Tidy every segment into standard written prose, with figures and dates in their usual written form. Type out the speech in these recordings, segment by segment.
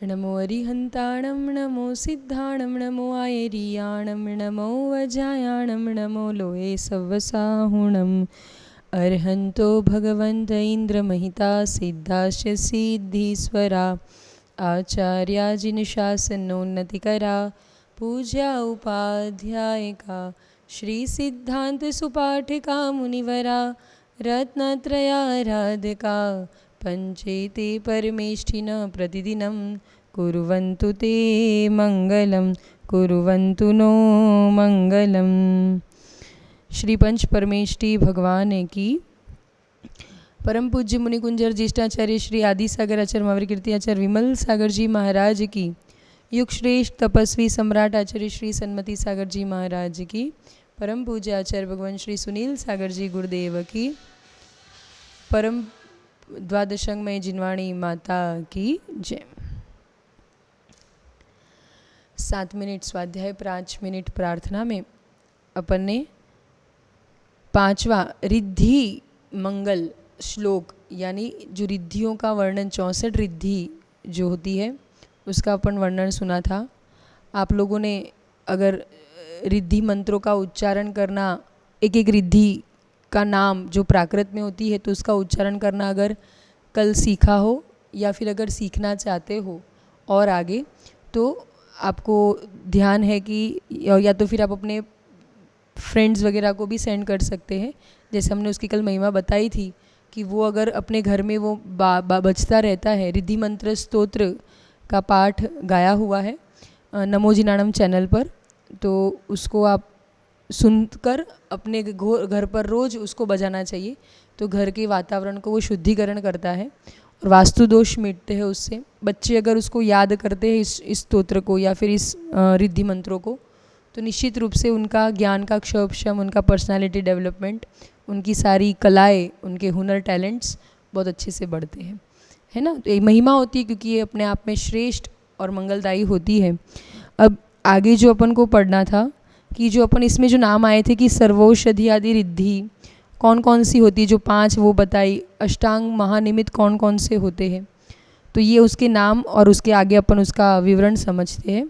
नमो अरिहन्ताणं नमो सिद्धाणं नमो आयर्याणं नमो वजायाणं नमो लोये सव्वसाहुणम् अर्हन्तो भगवन्त इन्द्रमहिता सिद्धाश्च सिद्धीश्वरा आचार्याजिनुशासनोन्नतिकरा पूज्या उपाध्यायिका श्रीसिद्धान्तसुपाठिका मुनिवरा रत्नत्रयाराधिका पञ्चेते परमेष्ठिनः प्रतिदिनं कुर्वन्तु ते मङ्गलं कुर्वन्तु नो मङ्गलम्। श्री पंच परमेष्ठी भगवान की परम पूज्य मुनिकुंजर ज्येष्ठाचार्य श्री आदि सागर आचार्य महावीर कीर्ति आचार्य विमल सागर जी महाराज की, युग श्रेष्ठ तपस्वी सम्राट आचार्य श्री सन्मति सागर जी महाराज की, परम पूज्य आचार्य भगवान श्री सुनील सागर जी गुरुदेव की, परम द्वादशंगमय जिनवाणी माता की जय। 7 मिनट स्वाध्याय 5 मिनट प्रार्थना में अपन ने 5वां रिद्धि मंगल श्लोक यानी जो रिद्धियों का वर्णन 64 रिद्धि जो होती है उसका अपन वर्णन सुना था। आप लोगों ने अगर रिद्धि मंत्रों का उच्चारण करना, एक एक रिद्धि का नाम जो प्राकृत में होती है तो उसका उच्चारण करना अगर कल सीखा हो या फिर अगर सीखना चाहते हो और आगे, तो आपको ध्यान है कि या तो फिर आप अपने फ्रेंड्स वगैरह को भी सेंड कर सकते हैं। जैसे हमने उसकी कल महिमा बताई थी कि वो अगर अपने घर में वो बजता रहता है, रिद्धि मंत्र स्तोत्र का पाठ गाया हुआ है नमो जिनाणम चैनल पर, तो उसको आप सुनकर अपने घर पर रोज़ उसको बजाना चाहिए। तो घर के वातावरण को वो शुद्धिकरण करता है और वास्तु दोष मिटते हैं उससे। बच्चे अगर उसको याद करते हैं इस स्तोत्र को या फिर इस रिद्धि मंत्रों को, तो निश्चित रूप से उनका ज्ञान का क्षोभक्षम, उनका पर्सनालिटी डेवलपमेंट, उनकी सारी कलाएं, उनके हुनर टैलेंट्स बहुत अच्छे से बढ़ते हैं, है ना। तो एक महिमा होती है क्योंकि ये अपने आप में श्रेष्ठ और मंगलदायी होती है। अब आगे जो अपन को पढ़ना था कि जो अपन इसमें जो नाम आए थे कि सर्वौषधि आदि रिद्धि कौन कौन सी होती है, जो 5 वो बताई, अष्टांग महानिमित्त कौन कौन से होते हैं, तो ये उसके नाम और उसके आगे अपन उसका विवरण समझते हैं।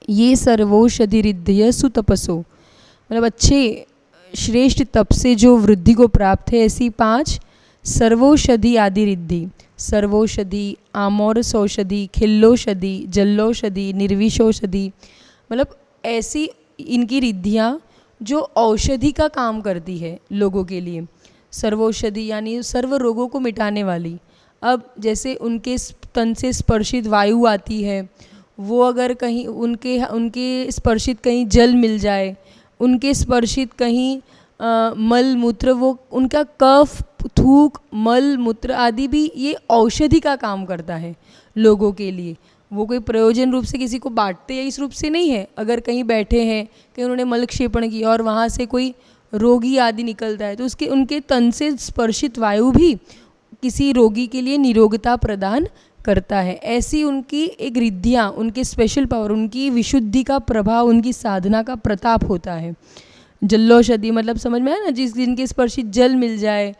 ये सर्वौषधि रिद्धय सुतपसो, मतलब अच्छे श्रेष्ठ तप से जो वृद्धि को प्राप्त है, ऐसी 5 सर्वौषधि आदि रिद्धि, सर्वौषधि, आमोरस औषधि, खिल्लोषधि, जल्लोषधि, निर्विषौषधि, मतलब ऐसी इनकी रिद्धियाँ जो औषधि का काम करती है लोगों के लिए। सर्वौषधि यानी सर्व रोगों को मिटाने वाली। अब जैसे उनके तन से स्पर्शित वायु आती है, वो अगर कहीं उनके स्पर्शित कहीं जल मिल जाए, उनके स्पर्शित कहीं मल मूत्र, वो उनका कफ थूक मल मूत्र आदि भी ये औषधि का काम करता है लोगों के लिए। वो कोई प्रयोजन रूप से किसी को बांटते या इस रूप से नहीं है। अगर कहीं बैठे हैं, कहीं उन्होंने मलक्षेपण किया और वहाँ से कोई रोगी आदि निकलता है, तो उनके तन से स्पर्शित वायु भी किसी रोगी के लिए निरोगता प्रदान करता है। ऐसी उनकी एक रिद्धियाँ, उनके स्पेशल पावर, उनकी विशुद्धि का प्रभाव, उनकी साधना का प्रताप होता है। जल्लोषधि मतलब समझ में आया ना, जिनके स्पर्शित जल मिल जाए,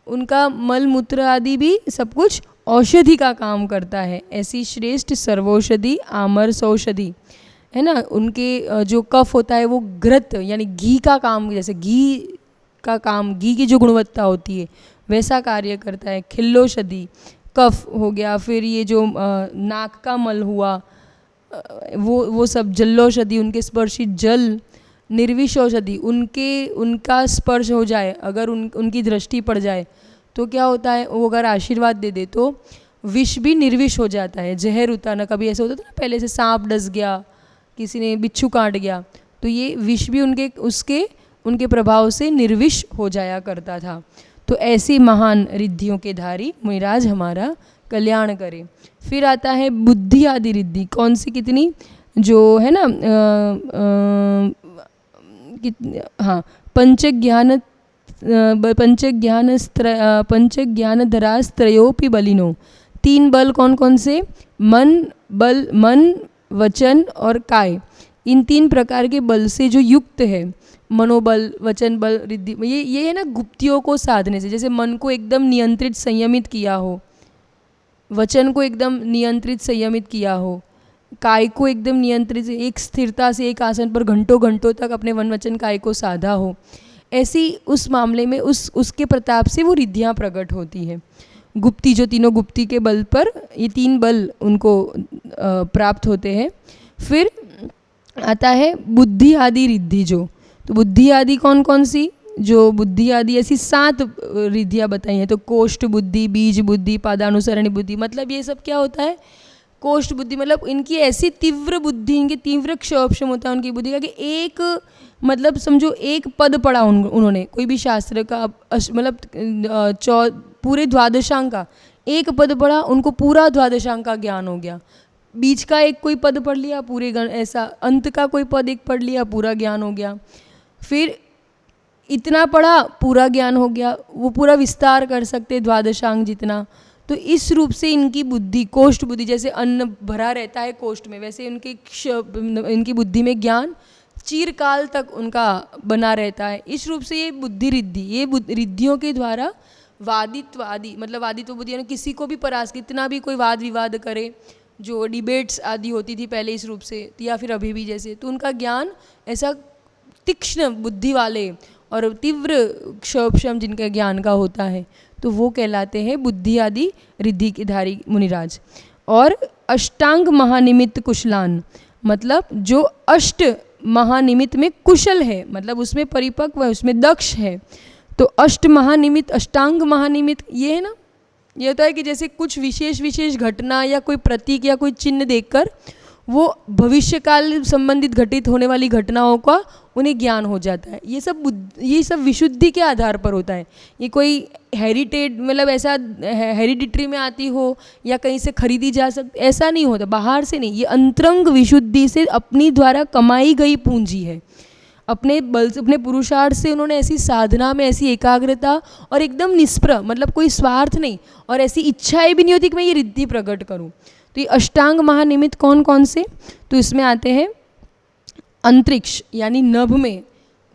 उनका मल मूत्र आदि भी सब कुछ औषधि का काम करता है। ऐसी श्रेष्ठ सर्वौषधि आमरस औषधि, है ना। उनके जो कफ होता है वो घृत यानी घी का काम, जैसे घी का काम, घी की जो गुणवत्ता होती है वैसा कार्य करता है। खिल्लोषधि कफ हो गया, फिर ये जो नाक का मल हुआ वो सब। जल्लोषधि उनके स्पर्शित जल। निर्विषौषधि उनका स्पर्श हो जाए, अगर उनकी दृष्टि पड़ जाए तो क्या होता है, वो अगर आशीर्वाद दे दे तो विष भी निर्विष हो जाता है, जहर उतारना। कभी ऐसा होता था ना, पहले से सांप डस गया, किसी ने बिच्छू काट गया, तो ये विष भी उनके प्रभाव से निर्विष हो जाया करता था। तो ऐसी महान रिद्धियों के धारी मुनिराज हमारा कल्याण करे। फिर आता है बुद्धि आदि रिद्धि, कौन सी कितनी, जो है ना हाँ, पंचज्ञानधरास्त्रयोपि बलिनो, 3 बल कौन कौन से, मन वचन और काय, इन 3 प्रकार के बल से जो युक्त है, मनोबल, वचन बल, रिद्धि, ये है ना गुप्तियों को साधने से। जैसे मन को एकदम नियंत्रित संयमित किया हो, वचन को एकदम नियंत्रित संयमित किया हो, काय को एकदम नियंत्रित एक स्थिरता से एक आसन पर घंटों घंटों तक अपने वन वचन काय को साधा हो, ऐसी उस मामले में उसके प्रताप से वो रिद्धियाँ प्रकट होती हैं। गुप्ती जो तीनों गुप्ती के बल पर ये 3 बल उनको प्राप्त होते हैं। फिर आता है बुद्धि आदि रिद्धि जो, तो बुद्धि आदि कौन कौन सी, जो बुद्धि आदि ऐसी 7 रिद्धियाँ बताई हैं। तो कोष्ठ बुद्धि, बीज बुद्धि, पादानुसरणी बुद्धि, मतलब ये सब क्या होता है, कोष्ठ बुद्धि मतलब इनकी ऐसी तीव्र बुद्धि, इनकी तीव्र क्षोभक्षम होता है उनकी बुद्धि का कि एक मतलब समझो एक पद पढ़ा उन्होंने कोई भी शास्त्र का, मतलब पूरे द्वादशांग का एक पद पढ़ा, उनको पूरा द्वादशांग का ज्ञान हो गया। बीच का एक कोई पद पढ़ लिया पूरे ऐसा, अंत का कोई पद एक पढ़ लिया पूरा ज्ञान हो गया। फिर इतना पढ़ा पूरा ज्ञान हो गया, वो पूरा विस्तार कर सकते द्वादशांग जितना। तो इस रूप से इनकी बुद्धि, कोष्ठ बुद्धि, जैसे अन्न भरा रहता है कोष्ठ में, वैसे इनकी बुद्धि में ज्ञान चिरकाल तक उनका बना रहता है। इस रूप से ये बुद्धि रिद्धि, ये रिद्धियों के द्वारा वादित्व आदि, मतलब वादित्व बुद्धि यानी किसी को भी परास, कितना भी कोई वाद विवाद करे, जो डिबेट्स आदि होती थी पहले इस रूप से या फिर अभी भी जैसे, तो उनका ज्ञान ऐसा तीक्ष्ण बुद्धि वाले और तीव्र क्षोभक्षम जिनके ज्ञान का होता है, तो वो कहलाते हैं बुद्धि आदि रिद्धि के धारी मुनिराज। और अष्टांग महानिमित्त कुशलान, मतलब जो अष्ट महानिमित्त में कुशल है, मतलब उसमें परिपक्व है, उसमें दक्ष है। तो अष्ट महानिमित्त, अष्टांग महानिमित्त ये है ना, ये होता है कि जैसे कुछ विशेष घटना या कोई प्रतीक या कोई चिन्ह देखकर वो भविष्यकाल संबंधित घटित होने वाली घटनाओं का उन्हें ज्ञान हो जाता है। ये सब विशुद्धि के आधार पर होता है। ये कोई हेरिटेड मतलब ऐसा हेरिडिटरी में आती हो या कहीं से खरीदी जा सकती, ऐसा नहीं होता, बाहर से नहीं। ये अंतरंग विशुद्धि से अपनी द्वारा कमाई गई पूंजी है। अपने बल से, अपने पुरुषार्थ से उन्होंने ऐसी साधना में ऐसी एकाग्रता और एकदम निष्प्रह, मतलब कोई स्वार्थ नहीं और ऐसी इच्छाएं भी नहीं होती कि मैं ये रिद्धि प्रकट करूं। तो ये अष्टांग महानिमित्त कौन कौन से, तो इसमें आते हैं अंतरिक्ष यानी नभ में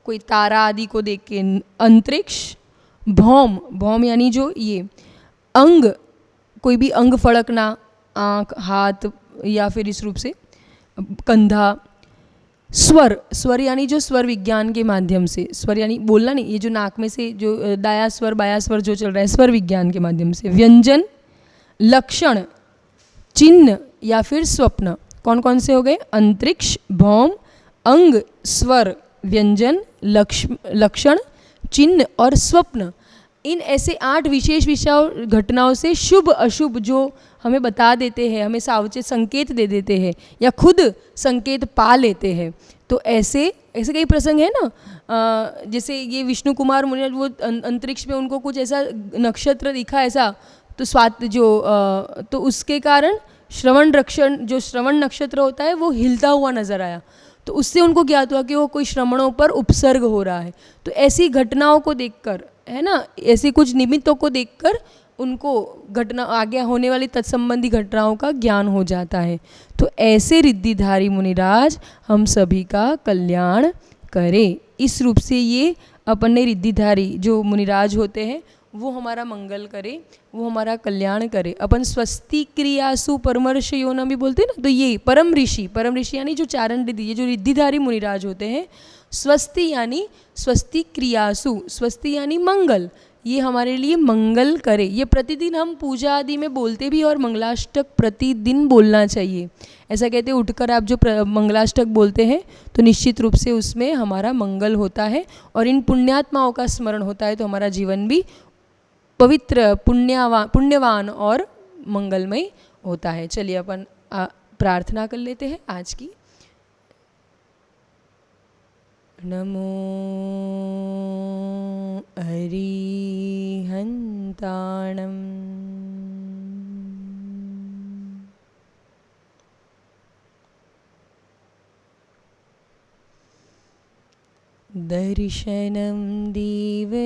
कोई तारा आदि को देख के अंतरिक्ष, भौम, भौम यानी जो ये अंग, कोई भी अंग फड़कना, आँख, हाथ या फिर इस रूप से कंधा, स्वर, स्वर यानी जो स्वर विज्ञान के माध्यम से, स्वर यानी बोलना नहीं, ये जो नाक में से जो दाया स्वर बाया स्वर जो चल रहा है स्वर विज्ञान के माध्यम से, व्यंजन, लक्षण, चिन्ह या फिर स्वप्न। कौन कौन से हो गए, अंतरिक्ष, भौम, अंग, स्वर, व्यंजन, लक्षण, चिन्ह और स्वप्न। इन ऐसे 8 विशेष घटनाओं से शुभ अशुभ जो हमें बता देते हैं, हमें सावचेत संकेत दे देते हैं या खुद संकेत पा लेते हैं। तो ऐसे कई प्रसंग है ना, जैसे ये विष्णु कुमार मुनि, वो अंतरिक्ष में उनको कुछ ऐसा नक्षत्र दिखा ऐसा, तो तो उसके कारण श्रवण रक्षण, जो श्रवण नक्षत्र होता है वो हिलता हुआ नजर आया, तो उससे उनको ज्ञात हुआ कि वो कोई श्रवणों पर उपसर्ग हो रहा है। तो ऐसी घटनाओं को देखकर, है ना, ऐसे कुछ निमित्तों को देखकर उनको घटना आगे होने वाली तत्संबंधी घटनाओं का ज्ञान हो जाता है। तो ऐसे रिद्धिधारी मुनिराज हम सभी का कल्याण करें। इस रूप से ये अपने रिद्धिधारी जो मुनिराज होते हैं वो हमारा मंगल करे, वो हमारा कल्याण करे। अपन स्वस्ति क्रियासु परमर्श योना भी बोलते हैं ना, तो ये परम ऋषि यानी जो चारण रिद्धि, ये जो रिद्धिधारी मुनिराज होते हैं, स्वस्ति यानी स्वस्ति क्रियासु, स्वस्ति यानी मंगल, ये हमारे लिए मंगल करे। ये प्रतिदिन हम पूजा आदि में बोलते भी, और मंगलाष्टक प्रतिदिन बोलना चाहिए। ऐसा कहते हैं उठकर आप जो मंगलाष्टक बोलते हैं तो निश्चित रूप से उसमें हमारा मंगल होता है और इन पुण्यात्माओं का स्मरण होता है, तो हमारा जीवन भी पवित्र, पुण्यवान और मंगलमय होता है। चलिए अपन प्रार्थना कर लेते हैं आज की। नमो अरिहन्ताणम् दर्शनं देवदेवस्य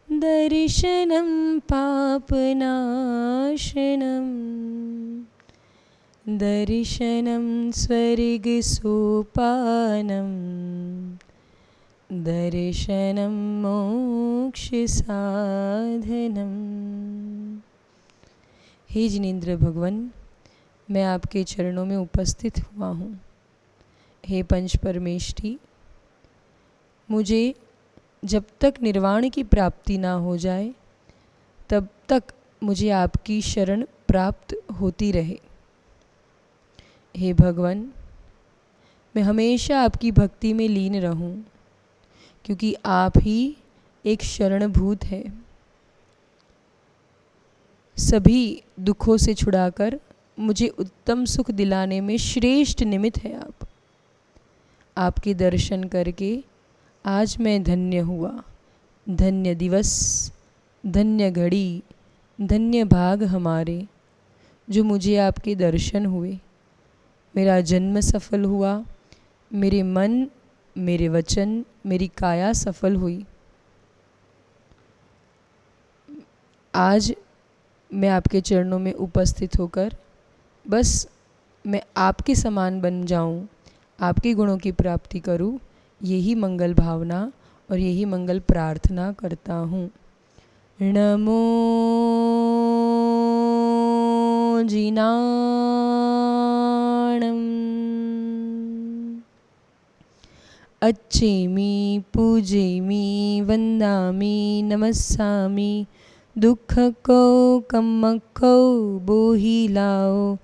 दर्शनं पापनाशनं दर्शनं स्वर्गसोपानं दर्शनं मोक्षसाधनम्। हे जिनेंद्र भगवान, मैं आपके चरणों में उपस्थित हुआ हूँ। हे पंच परमेष्ठी, मुझे जब तक निर्वाण की प्राप्ति ना हो जाए तब तक मुझे आपकी शरण प्राप्त होती रहे। हे भगवान, मैं हमेशा आपकी भक्ति में लीन रहूं, क्योंकि आप ही एक शरणभूत है। सभी दुखों से छुड़ाकर मुझे उत्तम सुख दिलाने में श्रेष्ठ निमित्त है आप। आपके दर्शन करके आज मैं धन्य हुआ। धन्य दिवस, धन्य घड़ी, धन्य भाग हमारे, जो मुझे आपके दर्शन हुए। मेरा जन्म सफल हुआ, मेरे मन, मेरे वचन, मेरी काया सफल हुई। आज मैं आपके चरणों में उपस्थित होकर बस मैं आपके समान बन जाऊं, आपके गुणों की प्राप्ति करूं, यही मंगल भावना और यही मंगल प्रार्थना करता हूँ। नमो जिनाणम्। अच्छेमि, पूजेमि, वन्दामि, नमस्सामि। दुःखको कम्मखो बोहिलाओ,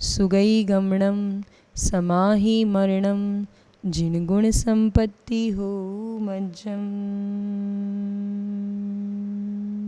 सुगई गमनम समाहि मरणम, जिन गुण संपत्ति हो मज्जम।